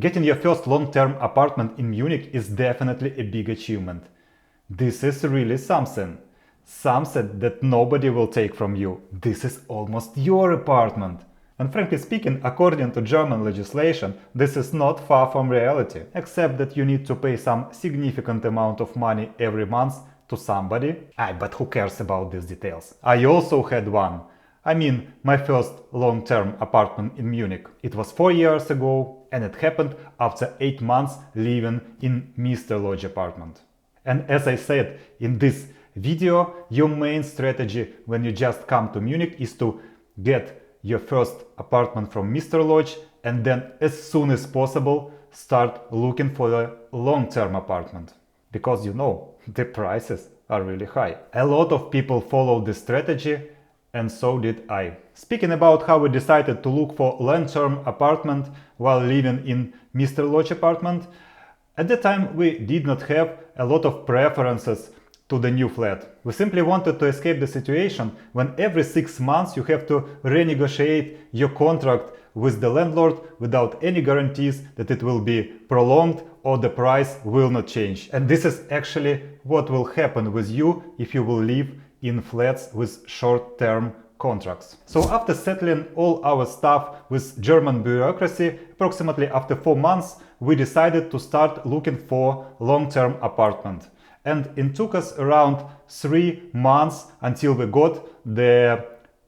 Getting your first long-term apartment in Munich is definitely a big achievement. This is really something. Something that nobody will take from you. This is almost your apartment. And frankly speaking, according to German legislation, this is not far from reality, except that you need to pay some significant amount of money every month to somebody. But who cares about these details? I also had one. I mean, my first long-term apartment in Munich. It was 4 years ago, and it happened after 8 months living in Mr. Lodge apartment. And as I said in this video, your main strategy when you just come to Munich is to get your first apartment from Mr. Lodge and then as soon as possible start looking for a long-term apartment. Because you know, the prices are really high. A lot of people follow this strategy, and so did I. Speaking about how we decided to look for long-term apartment while living in Mr. Lodge apartment, at the time we did not have a lot of preferences to the new flat. We simply wanted to escape the situation when every 6 months you have to renegotiate your contract with the landlord without any guarantees that it will be prolonged or the price will not change. And this is actually what will happen with you if you will live in flats with short-term contracts. So after settling all our stuff with German bureaucracy, approximately after 4 months, we decided to start looking for long-term apartment. And it took us around 3 months until we got the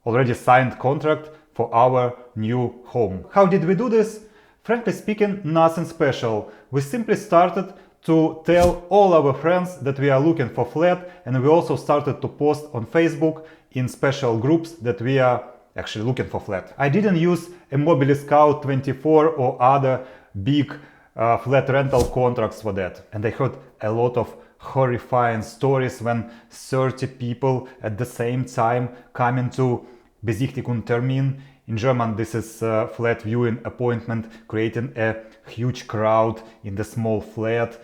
already signed contract for our new home. How did we do this? Frankly speaking, nothing special. We simply started to tell all our friends that we are looking for flat, and we also started to post on Facebook in special groups that we are actually looking for flat. I didn't use Immobile Scout 24 or other big flat rental contracts for that. And I heard a lot of horrifying stories when 30 people at the same time come into Besichtigungstermin. In German, this is a flat viewing appointment, creating a huge crowd in the small flat,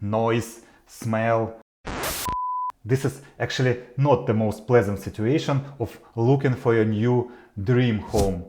noise, smell. This is actually not the most pleasant situation of looking for your new dream home.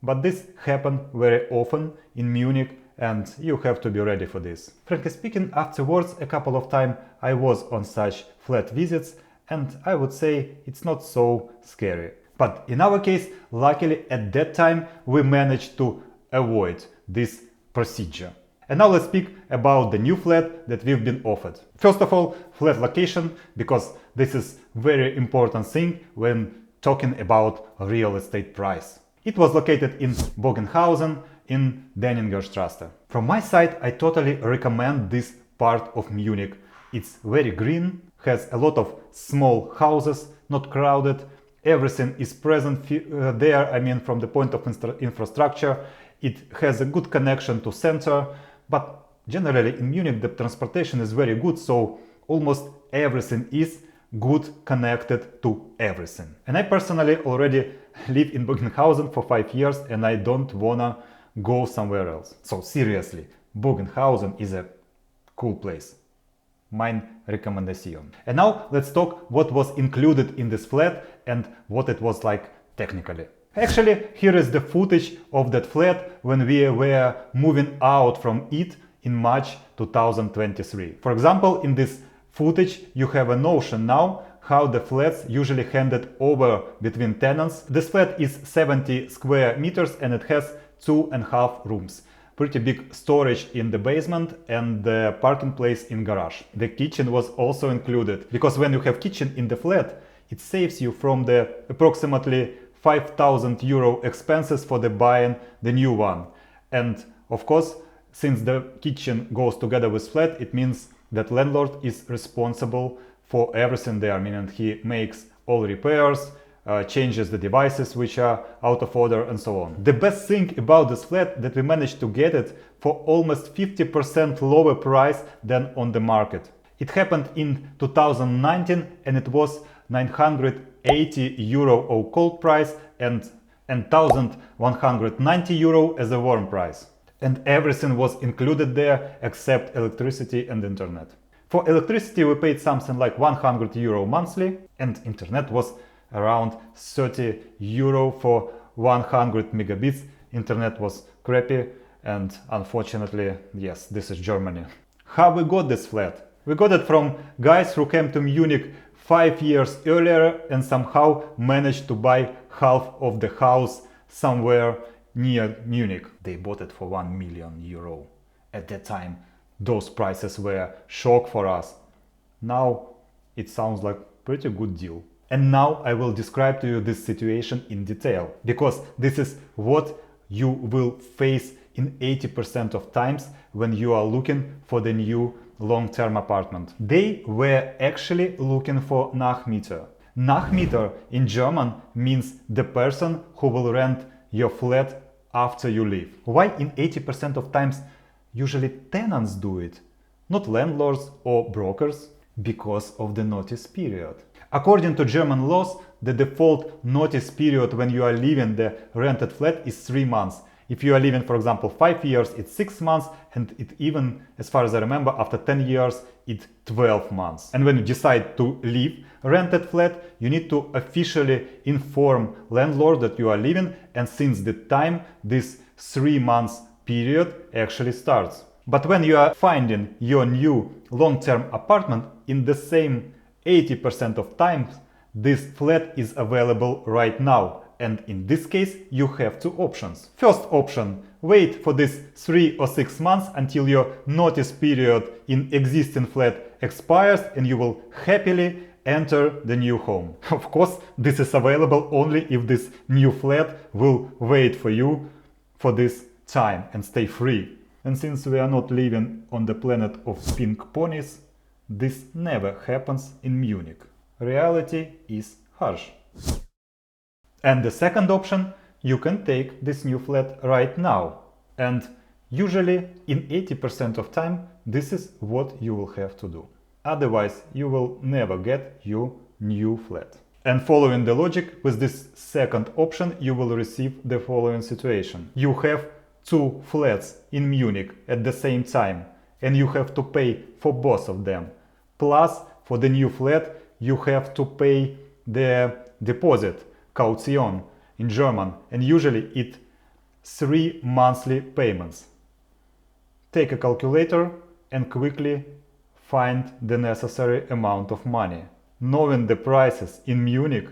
But this happens very often in Munich, and you have to be ready for this. Frankly speaking, afterwards, a couple of times I was on such flat visits, and I would say it's not so scary. But in our case, luckily at that time we managed to avoid this procedure. And now let's speak about the new flat that we've been offered. First of all, flat location, because this is very important thing when talking about real estate price. It was located in Bogenhausen in Denningerstraße. From my side, I totally recommend this part of Munich. It's very green, has a lot of small houses, not crowded. Everything is present there, I mean from the point of infrastructure. It has a good connection to center, but generally in Munich the transportation is very good, so almost everything is good connected to everything. And I personally already live in Bogenhausen for 5 years and I don't wanna go somewhere else. So seriously, Bogenhausen is a cool place. Mein recommendation. And now let's talk what was included in this flat and what it was like technically. Actually, here is the footage of that flat when we were moving out from it in March 2023. For example, in this footage you have a notion now how the flats usually handed over between tenants. This flat is 70 square meters and it has 2.5 rooms. Pretty big storage in the basement and the parking place in garage. The kitchen was also included, because when you have kitchen in the flat, it saves you from the approximately 5,000 euro expenses for the buying the new one. And of course, since the kitchen goes together with flat, it means that landlord is responsible for everything there, meaning he makes all repairs, changes the devices which are out of order and so on. The best thing about this flat that we managed to get it for almost 50% lower price than on the market. It happened in 2019 and it was 980 euro a cold price and 1,190 euro as a warm price. And everything was included there except electricity and internet. For electricity we paid something like 100 euro monthly, and internet was around 30 euro for 100 megabits. Internet was crappy and unfortunately, yes, this is Germany. How we got this flat? We got it from guys who came to Munich 5 years earlier and somehow managed to buy half of the house somewhere near Munich. They bought it for 1 million euro. At that time, those prices were shock for us. Now it sounds like pretty good deal. And now I will describe to you this situation in detail, because this is what you will face in 80% of times when you are looking for the new long-term apartment. They were actually looking for Nachmieter. Nachmieter in German means the person who will rent your flat after you leave. Why in 80% of times usually tenants do it, not landlords or brokers? Because of the notice period. According to German laws, the default notice period when you are leaving the rented flat is 3 months. If you are living, for example, 5 years, it's 6 months, and it even, as far as I remember, after 10 years, it's 12 months. And when you decide to leave rented flat, you need to officially inform landlord that you are leaving, and since the time this 3 months period actually starts. But when you are finding your new long-term apartment, in the same 80% of times, this flat is available right now. And in this case, you have two options. First option, wait for this 3 or 6 months until your notice period in existing flat expires and you will happily enter the new home. Of course, this is available only if this new flat will wait for you for this time and stay free. And since we are not living on the planet of pink ponies, this never happens in Munich. Reality is harsh. And the second option, you can take this new flat right now. And usually in 80% of time, this is what you will have to do. Otherwise, you will never get your new flat. And following the logic, with this second option, you will receive the following situation. You have 2 flats in Munich at the same time, and you have to pay for both of them. Plus, for the new flat, you have to pay the deposit, Kaution in German, and usually it's 3 monthly payments. Take a calculator and quickly find the necessary amount of money. Knowing the prices in Munich,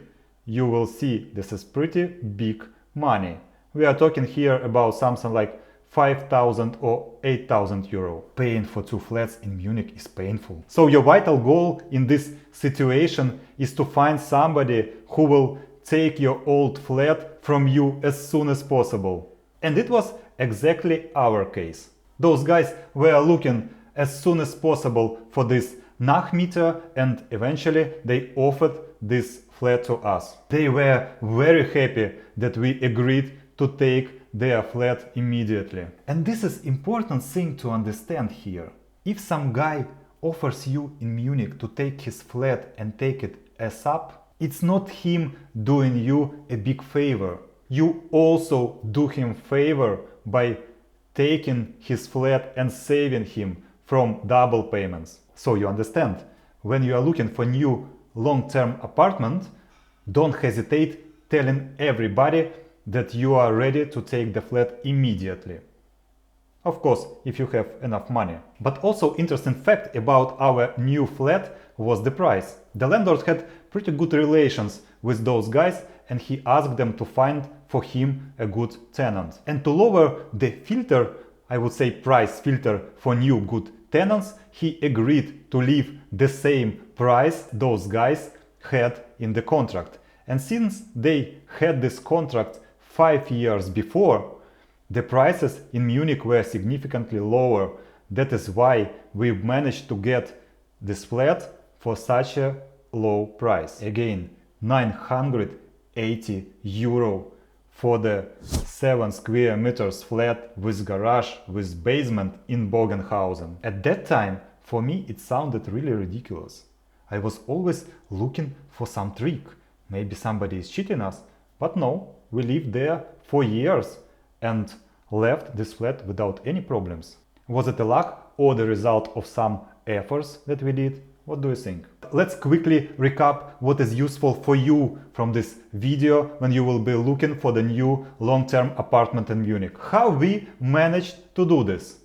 you will see this is pretty big money. We are talking here about something like 5,000 or 8,000 euro. Paying for 2 flats in Munich is painful. So your vital goal in this situation is to find somebody who will take your old flat from you as soon as possible. And it was exactly our case. Those guys were looking as soon as possible for this Nachmieter, and eventually they offered this flat to us. They were very happy that we agreed to take their flat immediately. And this is important thing to understand here. If some guy offers you in Munich to take his flat and take it ASAP, it's not him doing you a big favor. You also do him favor by taking his flat and saving him from double payments. So you understand, when you are looking for new long-term apartment, don't hesitate telling everybody that you are ready to take the flat immediately. Of course, if you have enough money. But also interesting fact about our new flat was the price. The landlord had pretty good relations with those guys, and he asked them to find for him a good tenant. And to lower the filter, I would say price filter for new good tenants, he agreed to leave the same price those guys had in the contract. And since they had this contract 5 years before, the prices in Munich were significantly lower. That is why we managed to get this flat for such a low price. Again, 980 euro for the 7 square meters flat with garage, with basement in Bogenhausen. At that time, for me, it sounded really ridiculous. I was always looking for some trick. Maybe somebody is cheating us, but no, we lived there for years and left this flat without any problems. Was it a luck or the result of some efforts that we did? What do you think? Let's quickly recap what is useful for you from this video when you will be looking for the new long-term apartment in Munich. How we managed to do this?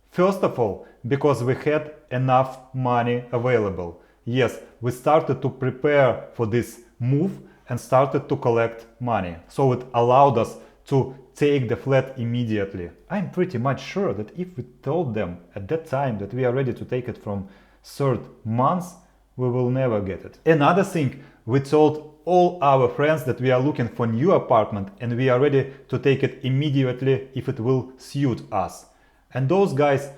First of all, because we had enough money available. Yes, we started to prepare for this move and started to collect money. So it allowed us to take the flat immediately. I'm pretty much sure that if we told them at that time that we are ready to take it from third month, we will never get it. Another thing, we told all our friends that we are looking for new apartment and we are ready to take it immediately if it will suit us. And those guys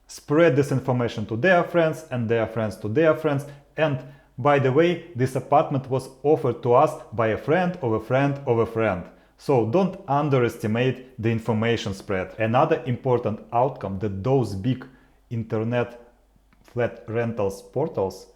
spread this information to their friends and their friends to their friends. And by the way, this apartment was offered to us by a friend of a friend of a friend. So don't underestimate the information spread. Another important outcome that those big internet flat rentals portals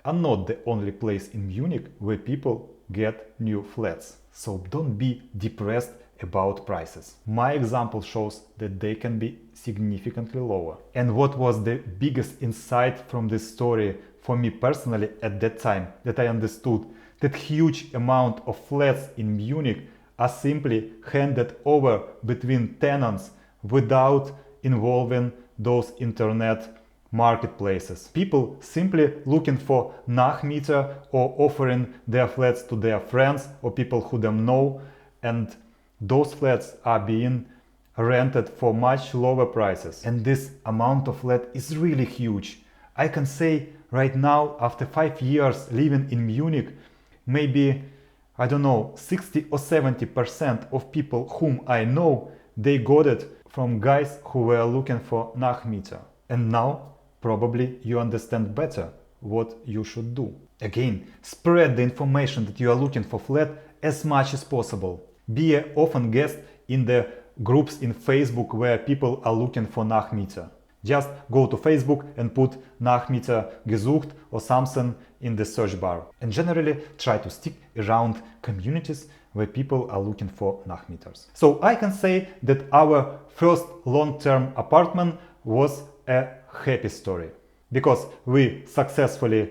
are not the only place in Munich where people get new flats. So don't be depressed about prices. My example shows that they can be significantly lower. And what was the biggest insight from this story for me personally at that time, that I understood that huge amount of flats in Munich are simply handed over between tenants without involving those internet marketplaces. People simply looking for Nachmieter or offering their flats to their friends or people who them know, and those flats are being rented for much lower prices. And this amount of flat is really huge. I can say right now, after 5 years living in Munich, maybe, I don't know, 60 or 70% of people whom I know, they got it from guys who were looking for Nachmieter. And now probably you understand better what you should do. Again, spread the information that you are looking for flat as much as possible. Be an often guest in the groups in Facebook where people are looking for Nachmieter. Just go to Facebook and put Nachmieter gesucht or something in the search bar. And generally try to stick around communities where people are looking for Nachmieters. So I can say that our first long-term apartment was a happy story, because we successfully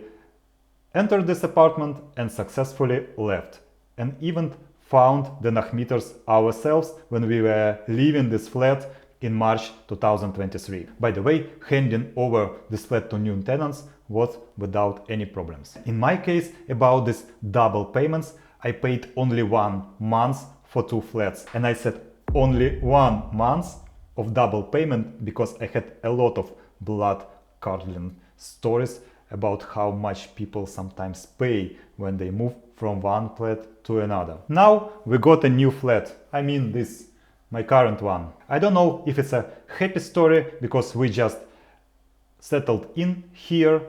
entered this apartment and successfully left, and even found the Nachmieters ourselves when we were leaving this flat in March 2023. By the way, handing over this flat to new tenants was without any problems. In my case, about these double payments, I paid only 1 month for 2 flats. And I said only 1 month of double payment because I had a lot of blood-curdling stories about how much people sometimes pay when they move from one flat to another. Now we got a new flat. I mean this, my current one. I don't know if it's a happy story because we just settled in here,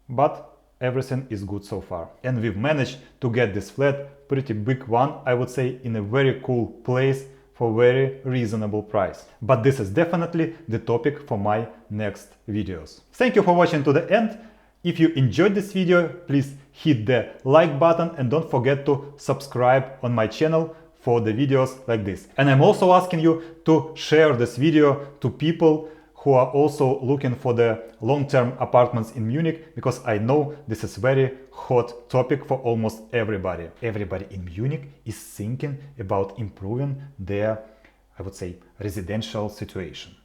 but everything is good so far. And we've managed to get this flat, pretty big one, I would say, in a very cool place for very reasonable price. But this is definitely the topic for my next videos. Thank you for watching to the end. If you enjoyed this video, please hit the like button and don't forget to subscribe on my channel for the videos like this. And I'm also asking you to share this video to people who are also looking for the long-term apartments in Munich, because I know this is very hot topic for almost everybody. Everybody in Munich is thinking about improving their, I would say, residential situation.